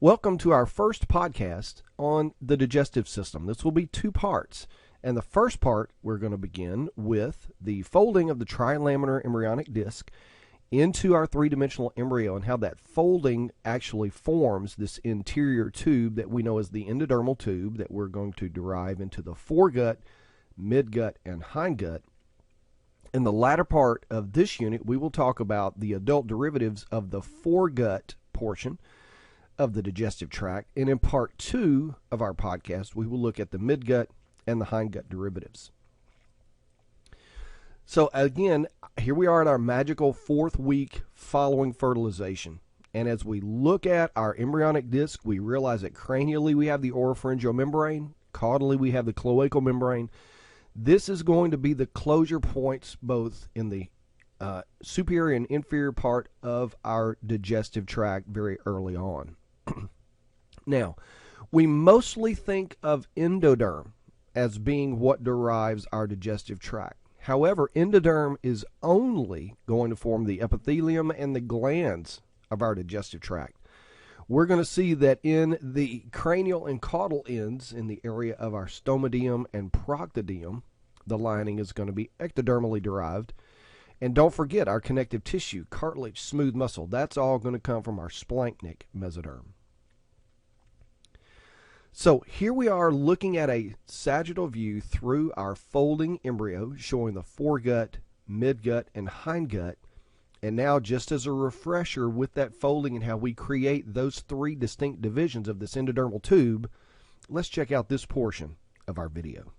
Welcome to our first podcast on the digestive system. This will be two parts. And the first part, we're going to begin with the folding of the trilaminar embryonic disc into our three-dimensional embryo and how that folding actually forms this interior tube that we know as the endodermal tube that we're going to derive into the foregut, midgut, and hindgut. In the latter part of this unit, we will talk about the adult derivatives of the foregut portion of the digestive tract. And in part 2 of our podcast, we will look at the midgut and the hindgut derivatives. So again, here we are at our magical 4th week following fertilization. And as we look at our embryonic disc, we realize that cranially we have the oropharyngeal membrane, caudally we have the cloacal membrane. This is going to be the closure points both in the superior and inferior part of our digestive tract very early on. Now, we mostly think of endoderm as being what derives our digestive tract. However, endoderm is only going to form the epithelium and the glands of our digestive tract. We're going to see that in the cranial and caudal ends, in the area of our stomadeum and proctodeum, the lining is going to be ectodermally derived. And don't forget our connective tissue, cartilage, smooth muscle. That's all going to come from our splanchnic mesoderm. So here we are looking at a sagittal view through our folding embryo showing the foregut, midgut, and hindgut. And now, just as a refresher with that folding and how we create those 3 distinct divisions of this endodermal tube, let's check out this portion of our video.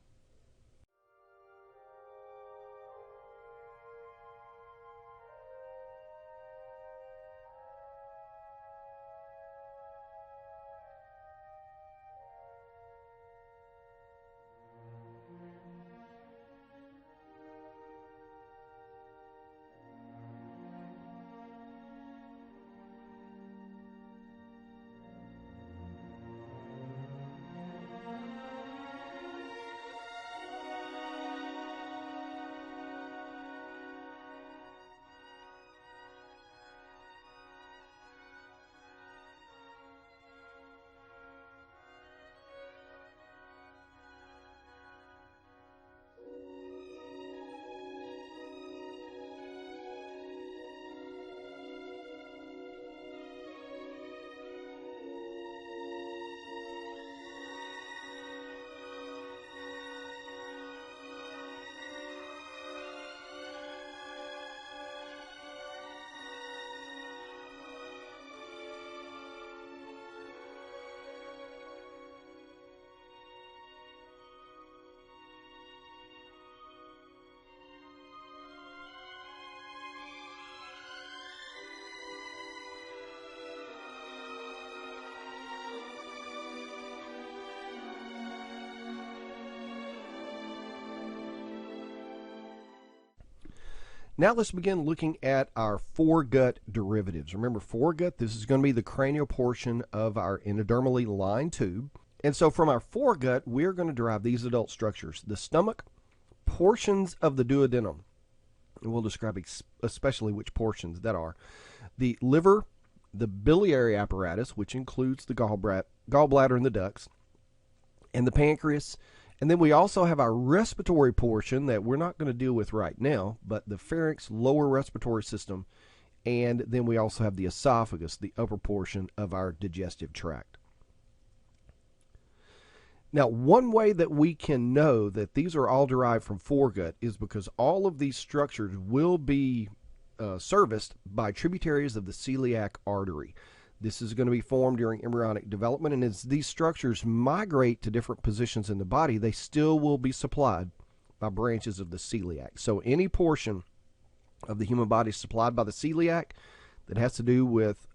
Now let's begin looking at our foregut derivatives. Remember, foregut, this is going to be the cranial portion of our endodermally lined tube. And so from our foregut, we're going to derive these adult structures: the stomach, portions of the duodenum, and we'll describe especially which portions that are, the liver, the biliary apparatus, which includes the gallbladder and the ducts, and the pancreas. And then we also have our respiratory portion that we're not going to deal with right now, but the pharynx, lower respiratory system, and then we also have the esophagus, the upper portion of our digestive tract. Now, one way that we can know that these are all derived from foregut is because all of these structures will be serviced by tributaries of the celiac artery. This is going to be formed during embryonic development, and as these structures migrate to different positions in the body, they still will be supplied by branches of the celiac. So any portion of the human body supplied by the celiac that has to do with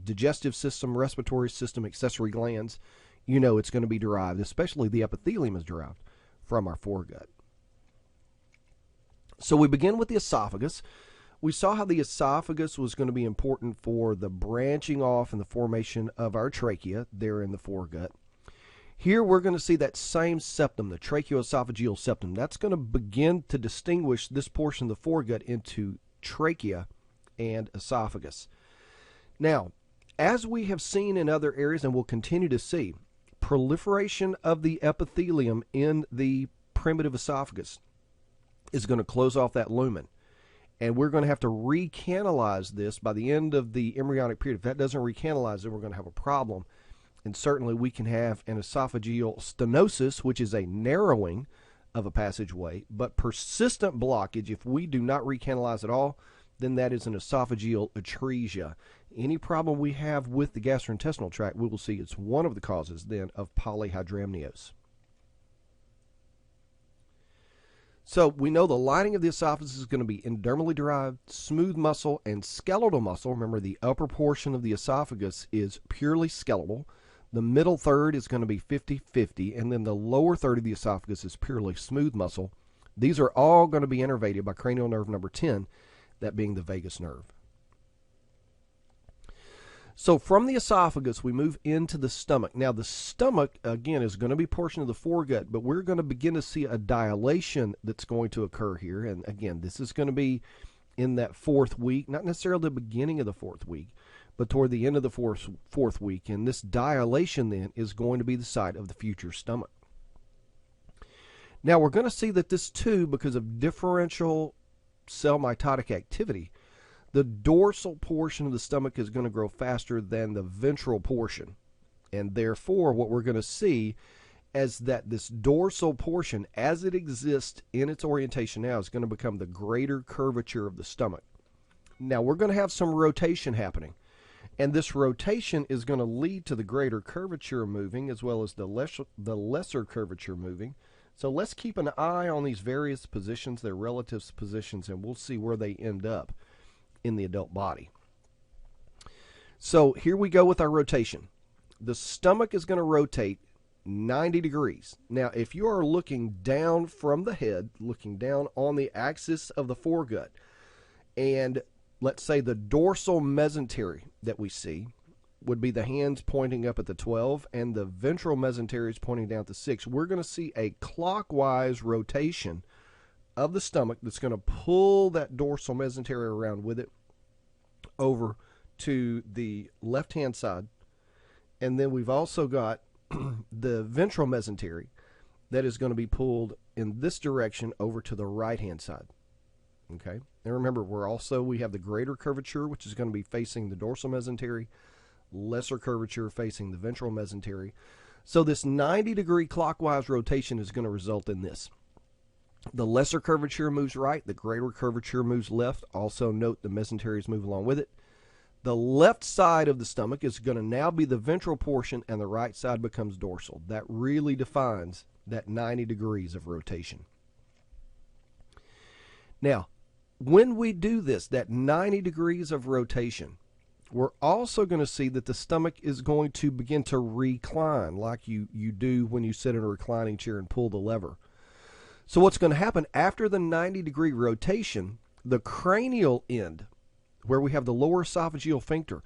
digestive system, respiratory system, accessory glands, you know it's going to be derived, especially the epithelium is derived from our foregut. So we begin with the esophagus. We saw how the esophagus was going to be important for the branching off and the formation of our trachea there in the foregut. Here we're going to see that same septum, the tracheoesophageal septum. That's going to begin to distinguish this portion of the foregut into trachea and esophagus. Now, As we have seen in other areas and will continue to see, proliferation of the epithelium in the primitive esophagus is going to close off that lumen. And we're going to have to recanalize this by the end of the embryonic period. If that doesn't recanalize, then we're going to have a problem. And certainly we can have an esophageal stenosis, which is a narrowing of a passageway, but persistent blockage, if we do not recanalize at all, then that is an esophageal atresia. Any problem we have with the gastrointestinal tract, we will see it's one of the causes then of polyhydramnios. So we know the lining of the esophagus is going to be endermally derived, smooth muscle, and skeletal muscle. Remember, the upper portion of the esophagus is purely skeletal. The middle third is going to be 50-50, and then the lower third of the esophagus is purely smooth muscle. These are all going to be innervated by cranial nerve number 10, that being the vagus nerve. So from the esophagus, we move into the stomach. Now, the stomach, again, is going to be a portion of the foregut, but we're going to begin to see a dilation that's going to occur here. And again, this is going to be in that fourth week, not necessarily the beginning of the fourth week, but toward the end of the fourth week. And this dilation then is going to be the site of the future stomach. Now, we're going to see that this too, because of differential cell mitotic activity, the dorsal portion of the stomach is going to grow faster than the ventral portion. And therefore, what we're going to see is that this dorsal portion, as it exists in its orientation now, is going to become the greater curvature of the stomach. Now, we're going to have some rotation happening. And this rotation is going to lead to the greater curvature moving as well as the lesser curvature moving. So let's keep an eye on these various positions, their relative positions, and we'll see where they end up in the adult body. So here we go with our rotation. The stomach is going to rotate 90 degrees. Now, if you are looking down from the head, looking down on the axis of the foregut, and let's say the dorsal mesentery that we see would be the hands pointing up at the 12 and the ventral mesentery is pointing down at the 6, we're going to see a clockwise rotation of the stomach that's going to pull that dorsal mesentery around with it over to the left-hand side. And then we've also got the ventral mesentery that is going to be pulled in this direction over to the right-hand side. Okay? And remember, we have the greater curvature, which is going to be facing the dorsal mesentery, lesser curvature facing the ventral mesentery. So this 90-degree clockwise rotation is going to result in this. The lesser curvature moves right, the greater curvature moves left. Also note the mesenteries move along with it. The left side of the stomach is going to now be the ventral portion and the right side becomes dorsal. That really defines that 90 degrees of rotation. Now, when we do this, that 90 degrees of rotation, we're also going to see that the stomach is going to begin to recline like you do when you sit in a reclining chair and pull the lever. So what's going to happen after the 90-degree rotation, the cranial end, where we have the lower esophageal sphincter,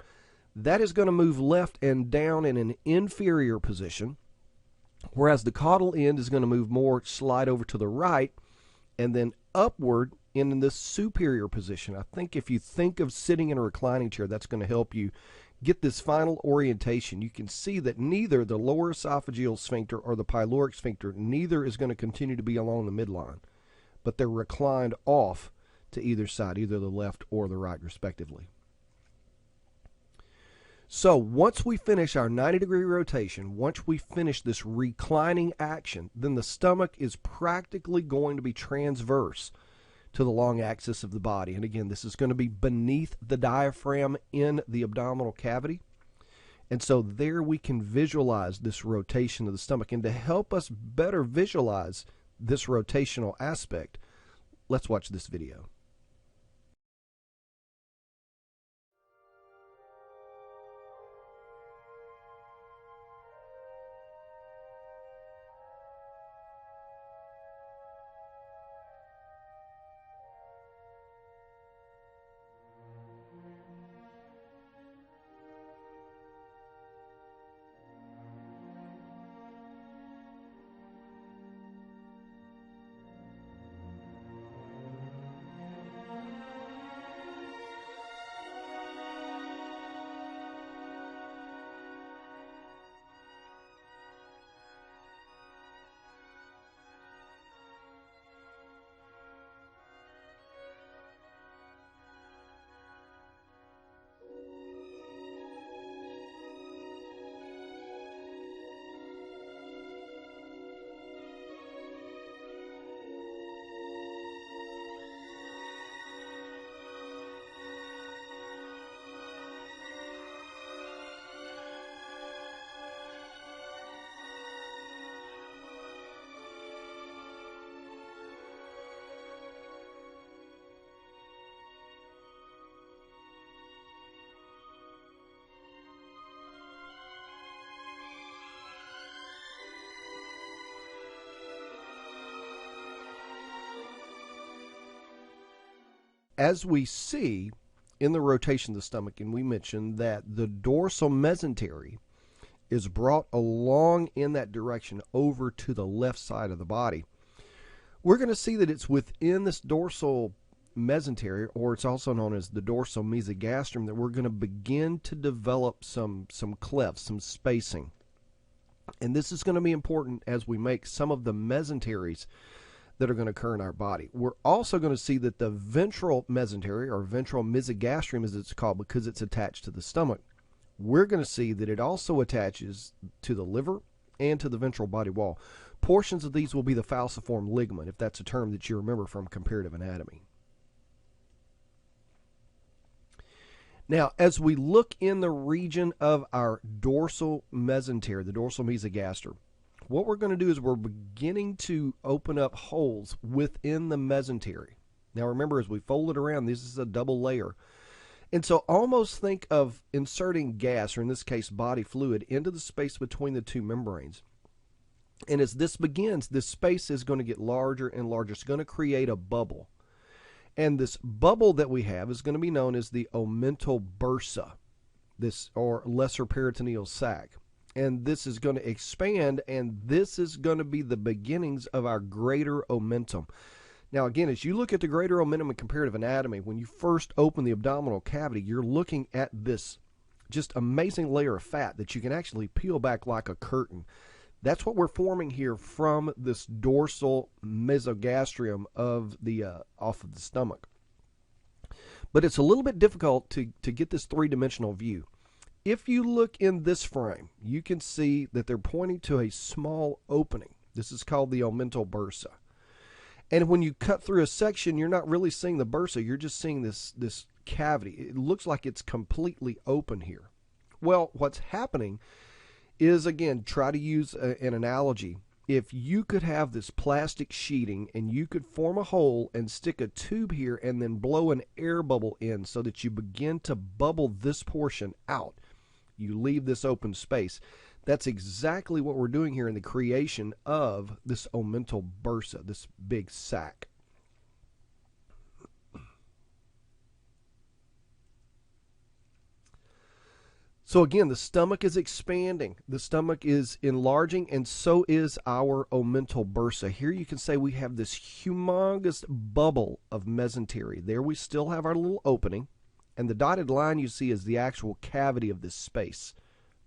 that is going to move left and down in an inferior position, whereas the caudal end is going to move more, slide over to the right, and then upward in this superior position. I think if you think of sitting in a reclining chair, that's going to help you get this final orientation. You can see that neither the lower esophageal sphincter or the pyloric sphincter, neither is going to continue to be along the midline, but they're reclined off to either side, either the left or the right, respectively. So once we finish our 90-degree rotation, once we finish this reclining action, then the stomach is practically going to be transverse to the long axis of the body. And again, this is going to be beneath the diaphragm in the abdominal cavity. And so there we can visualize this rotation of the stomach. And to help us better visualize this rotational aspect, let's watch this video. as we see in the rotation of the stomach, and we mentioned that the dorsal mesentery is brought along in that direction over to the left side of the body. We're going to see that it's within this dorsal mesentery, or it's also known as the dorsal mesogastrium, that we're going to begin to develop some clefts, some spacing. And this is going to be important as we make some of the mesenteries that are going to occur in our body. We're also going to see that the ventral mesentery, or ventral mesogastrium as it's called because it's attached to the stomach, we're going to see that it also attaches to the liver and to the ventral body wall. Portions of these will be the falciform ligament, if that's a term that you remember from comparative anatomy. Now, as we look in the region of our dorsal mesentery, the dorsal mesogaster, what we're going to do is we're beginning to open up holes within the mesentery. Now remember, as we fold it around, this is a double layer. And so almost think of inserting gas, or in this case body fluid, into the space between the two membranes. And as this begins, this space is going to get larger and larger. It's going to create a bubble. And this bubble that we have is going to be known as the omental bursa, or lesser peritoneal sac. And this is going to expand, and this is going to be the beginnings of our greater omentum. Now again, as you look at the greater omentum in comparative anatomy, when you first open the abdominal cavity, you're looking at this just amazing layer of fat that you can actually peel back like a curtain. That's what we're forming here from this dorsal mesogastrium of the off of the stomach. But it's a little bit difficult to get this three-dimensional view. If you look in this frame, you can see that they're pointing to a small opening. This is called the omental bursa. And when you cut through a section, you're not really seeing the bursa. You're just seeing this cavity. It looks like it's completely open here. Well, what's happening is, again, try to use an analogy. If you could have this plastic sheeting and you could form a hole and stick a tube here and then blow an air bubble in so that you begin to bubble this portion out, you leave this open space. That's exactly what we're doing here in the creation of this omental bursa, this big sac. So again, the stomach is expanding, the stomach is enlarging, and so is our omental bursa. Here you can say we have this humongous bubble of mesentery. There we still have our little opening, and the dotted line you see is the actual cavity of this space.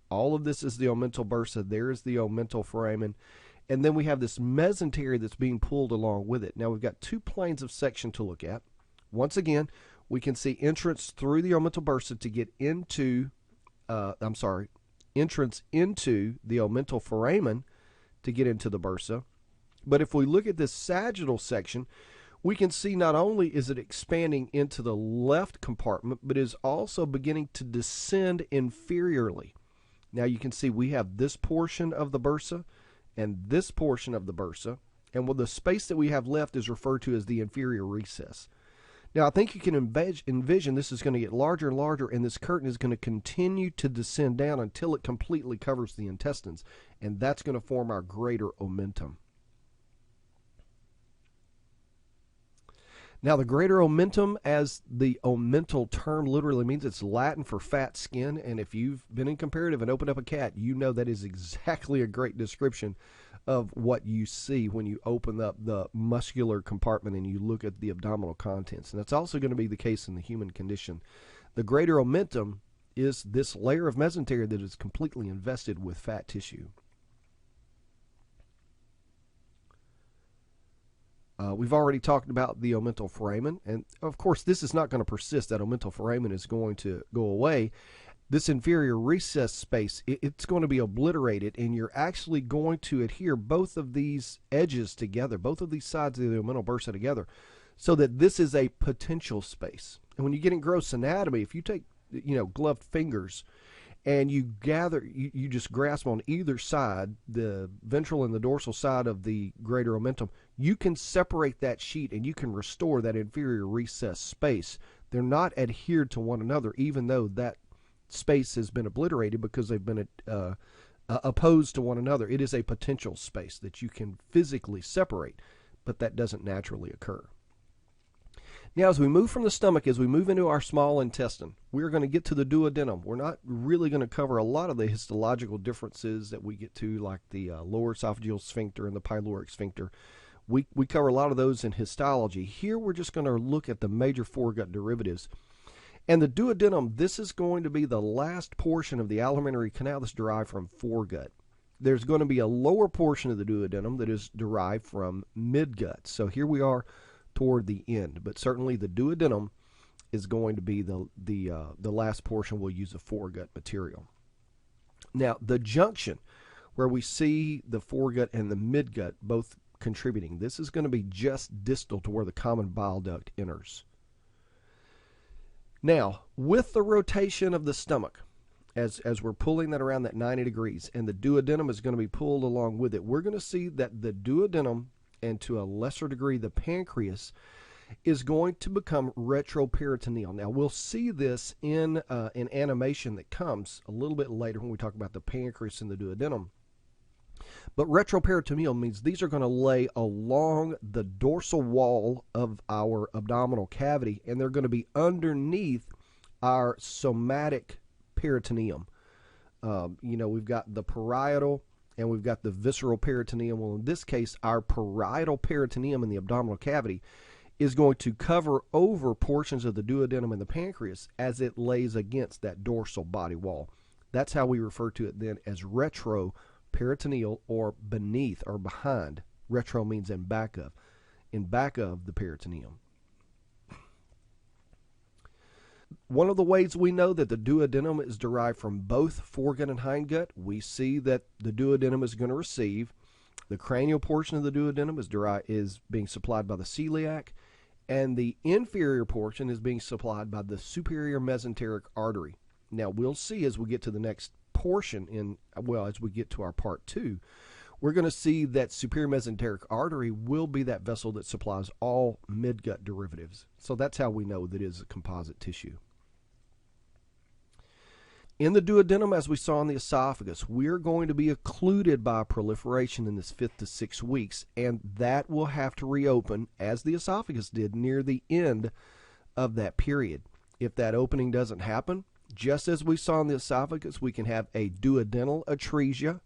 All of this is the omental bursa. There is the omental foramen. And then we have this mesentery that's being pulled along with it. Now we've got two planes of section to look at. Once again, we can see entrance through the omental bursa to get into entrance into the omental foramen to get into the bursa. But if we look at this sagittal section, we can see not only is it expanding into the left compartment, but is also beginning to descend inferiorly. Now you can see we have this portion of the bursa and this portion of the bursa, and the space that we have left is referred to as the inferior recess. Now, I think you can envision this is going to get larger and larger, and this curtain is going to continue to descend down until it completely covers the intestines, and that's going to form our greater omentum. Now, the greater omentum, as the omental term literally means, it's Latin for fat skin, and if you've been in comparative and opened up a cat, you know that is exactly a great description of what you see when you open up the muscular compartment and you look at the abdominal contents. And that's also going to be the case in the human condition. The greater omentum is this layer of mesentery that is completely invested with fat tissue. We've already talked about the omental foramen, and of course this is not going to persist. That omental foramen is going to go away. This inferior recess space, it's going to be obliterated, and you're actually going to adhere both of these edges together, both of these sides of the omental bursa together, so that this is a potential space. And when you get in gross anatomy, if you take, gloved fingers and you just grasp on either side, the ventral and the dorsal side of the greater omentum, you can separate that sheet and you can restore that inferior recess space. They're not adhered to one another, even though that space has been obliterated because they've been opposed to one another. It is a potential space that you can physically separate, but that doesn't naturally occur. Now, as we move from the stomach, as we move into our small intestine, we're going to get to the duodenum. We're not really going to cover a lot of the histological differences that we get to, like the lower esophageal sphincter and the pyloric sphincter. We cover a lot of those in histology. Here, we're just going to look at the major foregut derivatives. And the duodenum, this is going to be the last portion of the alimentary canal that's derived from foregut. There's going to be a lower portion of the duodenum that is derived from midgut. So here we are toward the end, but certainly the duodenum is going to be the last portion we'll use of foregut material. Now, the junction where we see the foregut and the midgut both contributing, this is going to be just distal to where the common bile duct enters. Now, with the rotation of the stomach, as we're pulling that around that 90 degrees, and the duodenum is going to be pulled along with it, we're going to see that the duodenum, and to a lesser degree the pancreas, is going to become retroperitoneal. Now, we'll see this in an animation that comes a little bit later when we talk about the pancreas and the duodenum. But retroperitoneal means these are going to lay along the dorsal wall of our abdominal cavity, and they're going to be underneath our somatic peritoneum. We've got the parietal and we've got the visceral peritoneum. Well, in this case, our parietal peritoneum in the abdominal cavity is going to cover over portions of the duodenum and the pancreas as it lays against that dorsal body wall. That's how we refer to it then as retroperitoneal, or beneath or behind. Retro means in back of the peritoneum. One of the ways we know that the duodenum is derived from both foregut and hindgut, we see that the duodenum is going to receive, the cranial portion of the duodenum is being supplied by the celiac, and the inferior portion is being supplied by the superior mesenteric artery. Now, we'll see as we get to the next portion as we get to our part 2, we're going to see that superior mesenteric artery will be that vessel that supplies all midgut derivatives. So that's how we know that it is a composite tissue. In the duodenum, as we saw in the esophagus, we're going to be occluded by proliferation in this 5th to 6 weeks, and that will have to reopen, as the esophagus did, near the end of that period. If that opening doesn't happen, just as we saw in the esophagus, we can have a duodenal atresia,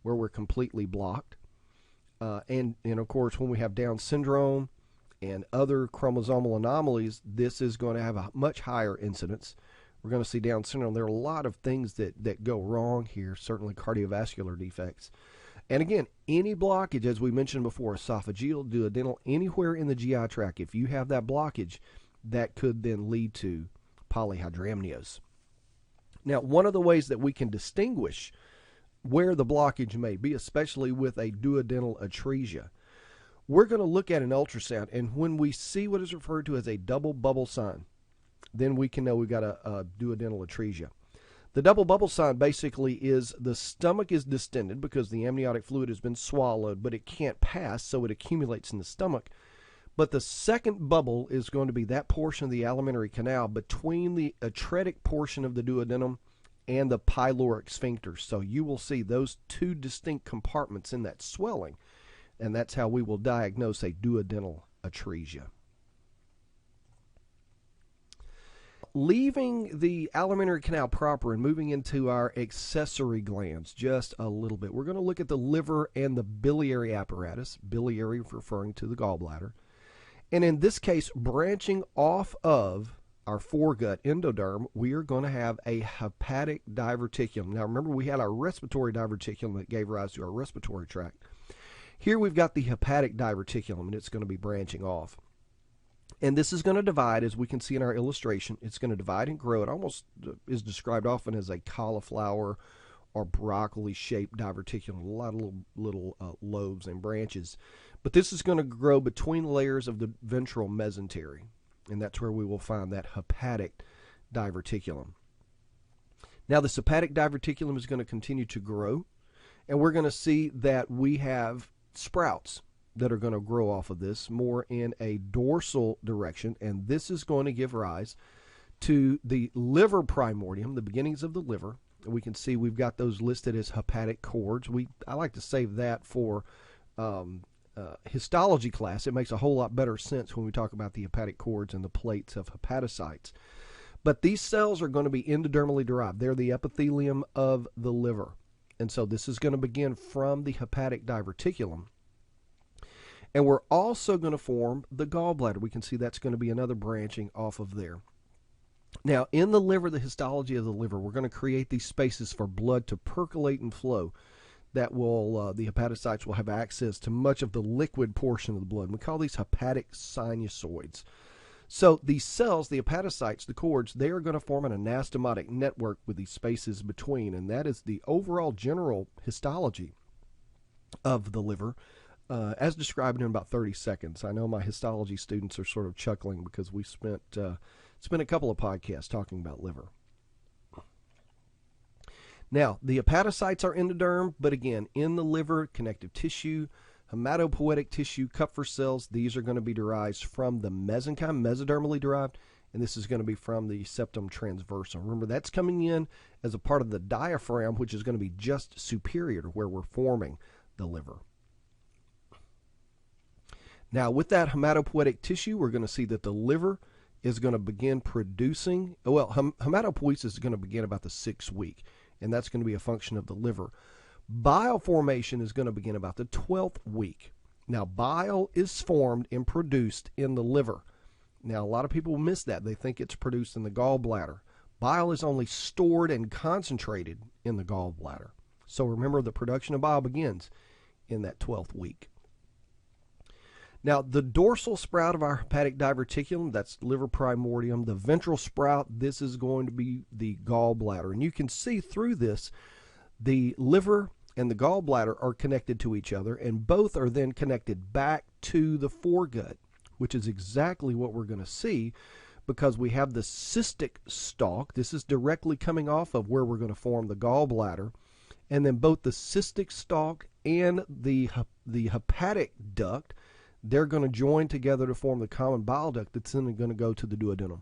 where we're completely blocked. And of course, when we have Down syndrome and other chromosomal anomalies, this is going to have a much higher incidence. We're going to see Down syndrome. There are a lot of things that go wrong here, certainly cardiovascular defects. And again, any blockage, as we mentioned before, esophageal, duodenal, anywhere in the GI tract, if you have that blockage, that could then lead to polyhydramnios. Now, one of the ways that we can distinguish where the blockage may be, especially with a duodenal atresia, we're going to look at an ultrasound, and when we see what is referred to as a double bubble sign, then we can know we've got a duodenal atresia. The double bubble sign basically is the stomach is distended because the amniotic fluid has been swallowed, but it can't pass, so it accumulates in the stomach. But the second bubble is going to be that portion of the alimentary canal between the atretic portion of the duodenum and the pyloric sphincter. So you will see those two distinct compartments in that swelling, and that's how we will diagnose a duodenal atresia. Leaving the alimentary canal proper and moving into our accessory glands just a little bit, we're going to look at the liver and the biliary apparatus, biliary referring to the gallbladder. And in this case, branching off of our foregut endoderm, we are going to have a hepatic diverticulum. Now remember, we had our respiratory diverticulum that gave rise to our respiratory tract. Here we've got the hepatic diverticulum, and it's going to be branching off. And this is going to divide, as we can see in our illustration. It's going to divide and grow. It almost is described often as a cauliflower or broccoli-shaped diverticulum, a lot of little lobes and branches. But this is going to grow between layers of the ventral mesentery, and that's where we will find that hepatic diverticulum. Now, this hepatic diverticulum is going to continue to grow, and we're going to see that we have sprouts that are going to grow off of this more in a dorsal direction, and this is going to give rise to the liver primordium, the beginnings of the liver. We can see we've got those listed as hepatic cords. I like to save that for histology class, it makes a whole lot better sense when we talk about the hepatic cords and the plates of hepatocytes. But these cells are going to be endodermally derived. They're the epithelium of the liver. And so this is going to begin from the hepatic diverticulum. And we're also going to form the gallbladder. We can see that's going to be another branching off of there. Now, in the liver, the histology of the liver, we're going to create these spaces for blood to percolate and flow. That will, the hepatocytes will have access to much of the liquid portion of the blood. We call these hepatic sinusoids. So these cells, the hepatocytes, the cords, they are going to form an anastomotic network with these spaces between, and that is the overall general histology of the liver, as described in about 30 seconds. I know my histology students are sort of chuckling because we spent a couple of podcasts talking about liver. Now, the hepatocytes are endoderm, but again, in the liver, connective tissue, hematopoietic tissue, Kupffer cells, these are going to be derived from the mesenchyme, mesodermally derived, and this is going to be from the septum transversum. Remember, that's coming in as a part of the diaphragm, which is going to be just superior to where we're forming the liver. Now, with that hematopoietic tissue, we're going to see that the liver is going to begin producing, well, hematopoiesis is going to begin about the 6th week, and that's going to be a function of the liver. Bile formation is going to begin about the 12th week. Now, bile is formed and produced in the liver. Now, a lot of people miss that. They think it's produced in the gallbladder. Bile is only stored and concentrated in the gallbladder. So remember, the production of bile begins in that 12th week. Now, the dorsal sprout of our hepatic diverticulum, that's liver primordium. The ventral sprout, this is going to be the gallbladder. And you can see through this, the liver and the gallbladder are connected to each other, and both are then connected back to the foregut, which is exactly what we're going to see because we have the cystic stalk. This is directly coming off of where we're going to form the gallbladder. And then both the cystic stalk and the hepatic duct, they're going to join together to form the common bile duct that's then going to go to the duodenum.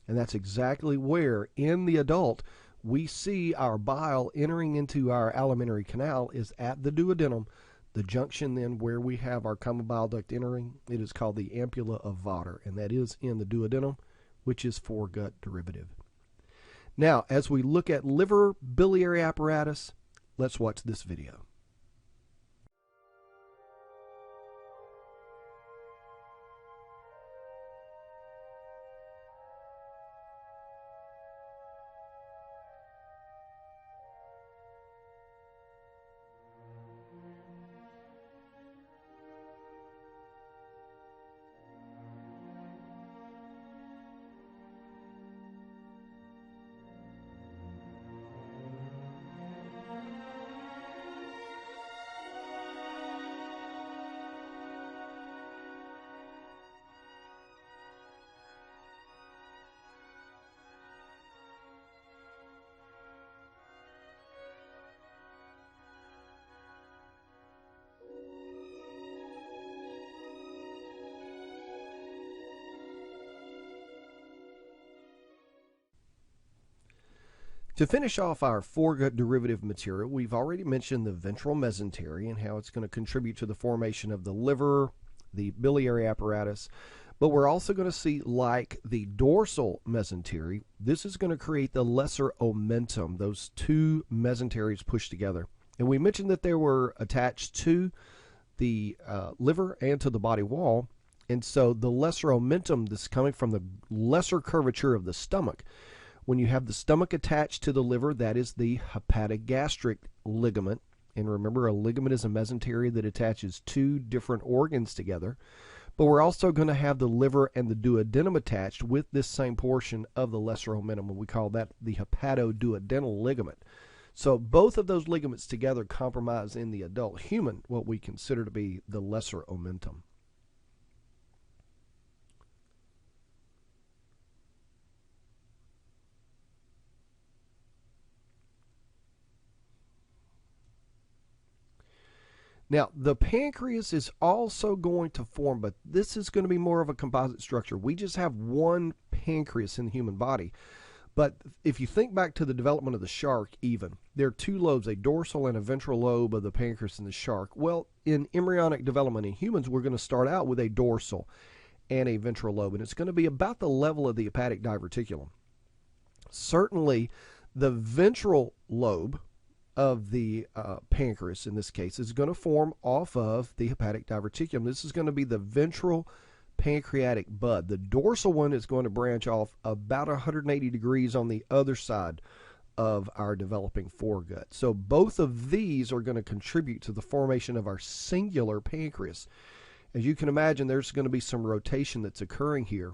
And that's exactly where, in the adult, we see our bile entering into our alimentary canal is at the duodenum. The junction then where we have our common bile duct entering, it is called the ampulla of Vater, and that is in the duodenum, which is foregut derivative. Now, as we look at liver biliary apparatus, let's watch this video. To finish off our foregut derivative material, we've already mentioned the ventral mesentery and how it's going to contribute to the formation of the liver, the biliary apparatus, but we're also going to see, like the dorsal mesentery, this is going to create the lesser omentum, those two mesenteries pushed together. And we mentioned that they were attached to the liver and to the body wall, and so the lesser omentum, this is coming from the lesser curvature of the stomach. When you have the stomach attached to the liver, that is the hepatogastric ligament. And remember, a ligament is a mesentery that attaches two different organs together. But we're also going to have the liver and the duodenum attached with this same portion of the lesser omentum, and we call that the hepatoduodenal ligament. So both of those ligaments together comprise in the adult human what we consider to be the lesser omentum. Now, the pancreas is also going to form, but this is going to be more of a composite structure. We just have one pancreas in the human body. But if you think back to the development of the shark, even, there are two lobes, a dorsal and a ventral lobe of the pancreas in the shark. Well, in embryonic development in humans, we're going to start out with a dorsal and a ventral lobe, and it's going to be about the level of the hepatic diverticulum. Certainly, the ventral lobe of the pancreas, in this case, is going to form off of the hepatic diverticulum. This is going to be the ventral pancreatic bud. The dorsal one is going to branch off about 180 degrees on the other side of our developing foregut. So both of these are going to contribute to the formation of our singular pancreas. As you can imagine, there's going to be some rotation that's occurring here,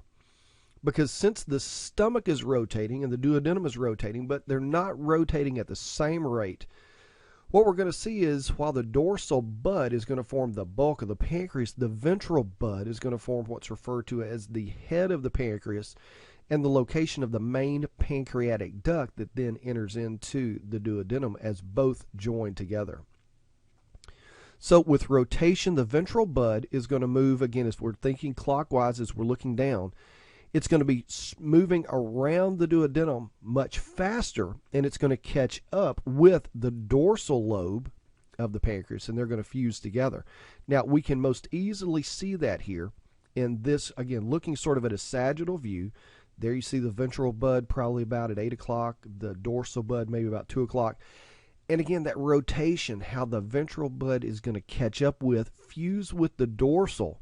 because since the stomach is rotating and the duodenum is rotating, but they're not rotating at the same rate, what we're going to see is while the dorsal bud is going to form the bulk of the pancreas, the ventral bud is going to form what's referred to as the head of the pancreas and the location of the main pancreatic duct that then enters into the duodenum as both join together. So with rotation, the ventral bud is going to move, again, as we're thinking clockwise, as we're looking down, it's going to be moving around the duodenum much faster, and it's going to catch up with the dorsal lobe of the pancreas, and they're going to fuse together. Now, we can most easily see that here in this, again, looking sort of at a sagittal view. There you see the ventral bud probably about at 8 o'clock, the dorsal bud maybe about 2 o'clock. And again, that rotation, how the ventral bud is going to catch up with, fuse with the dorsal.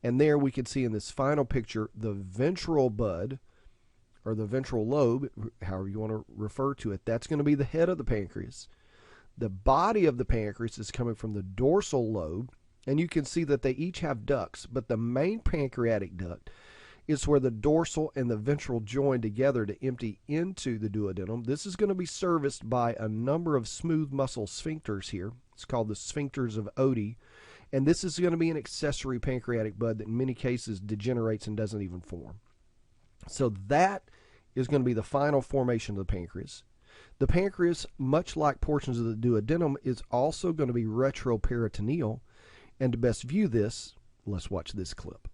And there we can see in this final picture the ventral bud, or the ventral lobe, however you want to refer to it. That's going to be the head of the pancreas. The body of the pancreas is coming from the dorsal lobe, and you can see that they each have ducts, but the main pancreatic duct is where the dorsal and the ventral join together to empty into the duodenum. This is going to be serviced by a number of smooth muscle sphincters here. It's called the sphincters of Oddi. And this is going to be an accessory pancreatic bud that in many cases degenerates and doesn't even form. So that is going to be the final formation of the pancreas. The pancreas, much like portions of the duodenum, is also going to be retroperitoneal. And to best view this, let's watch this clip.